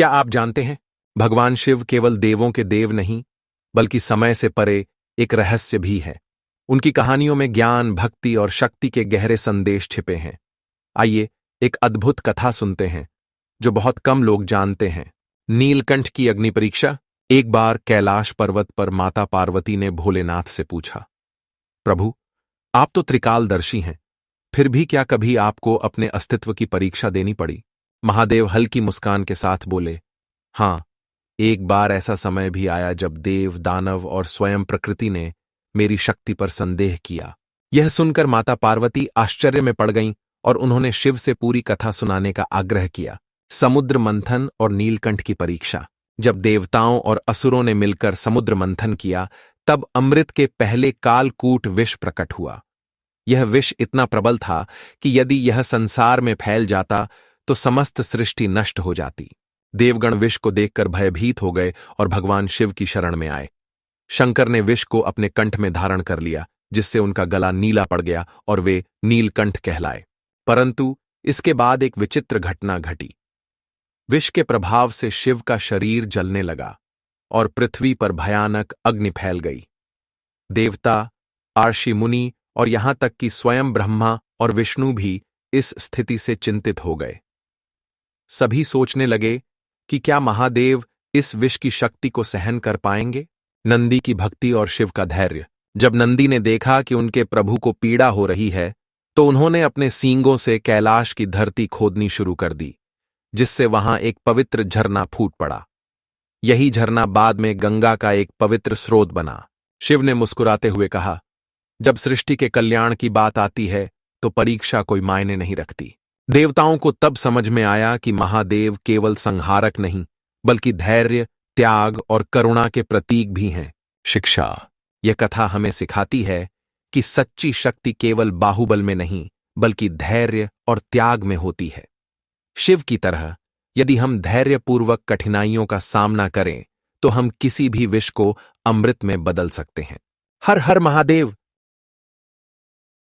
क्या आप जानते हैं, भगवान शिव केवल देवों के देव नहीं, बल्कि समय से परे एक रहस्य भी है। उनकी कहानियों में ज्ञान, भक्ति और शक्ति के गहरे संदेश छिपे हैं। आइए एक अद्भुत कथा सुनते हैं जो बहुत कम लोग जानते हैं। नीलकंठ की अग्नि परीक्षा। एक बार कैलाश पर्वत पर माता पार्वती ने भोलेनाथ से पूछा, प्रभु, आप तो त्रिकालदर्शी हैं, फिर भी क्या कभी आपको अपने अस्तित्व की परीक्षा देनी पड़ी? महादेव हल्की मुस्कान के साथ बोले, हां, एक बार ऐसा समय भी आया जब देव, दानव और स्वयं प्रकृति ने मेरी शक्ति पर संदेह किया। यह सुनकर माता पार्वती आश्चर्य में पड़ गईं और उन्होंने शिव से पूरी कथा सुनाने का आग्रह किया। समुद्र मंथन और नीलकंठ की परीक्षा। जब देवताओं और असुरों ने मिलकर समुद्र मंथन किया, तब अमृत के पहले कालकूट विष प्रकट हुआ। यह विष इतना प्रबल था कि यदि यह संसार में फैल जाता तो समस्त सृष्टि नष्ट हो जाती। देवगण विष को देखकर भयभीत हो गए और भगवान शिव की शरण में आए। शंकर ने विष को अपने कंठ में धारण कर लिया, जिससे उनका गला नीला पड़ गया और वे नीलकंठ कहलाए। परंतु इसके बाद एक विचित्र घटना घटी। विष के प्रभाव से शिव का शरीर जलने लगा और पृथ्वी पर भयानक अग्नि फैल गई। देवता, आर्षि मुनि और यहां तक कि स्वयं ब्रह्मा और विष्णु भी इस स्थिति से चिंतित हो गए। सभी सोचने लगे कि क्या महादेव इस विष की शक्ति को सहन कर पाएंगे? नंदी की भक्ति और शिव का धैर्य। जब नंदी ने देखा कि उनके प्रभु को पीड़ा हो रही है, तो उन्होंने अपने सींगों से कैलाश की धरती खोदनी शुरू कर दी, जिससे वहां एक पवित्र झरना फूट पड़ा। यही झरना बाद में गंगा का एक पवित्र स्रोत बना। शिव ने मुस्कुराते हुए कहा, जब सृष्टि के कल्याण की बात आती है तो परीक्षा कोई मायने नहीं रखती। देवताओं को तब समझ में आया कि महादेव केवल संहारक नहीं, बल्कि धैर्य, त्याग और करुणा के प्रतीक भी हैं। शिक्षा। यह कथा हमें सिखाती है कि सच्ची शक्ति केवल बाहुबल में नहीं, बल्कि धैर्य और त्याग में होती है। शिव की तरह यदि हम धैर्यपूर्वक कठिनाइयों का सामना करें, तो हम किसी भी विष को अमृत में बदल सकते हैं। हर हर महादेव।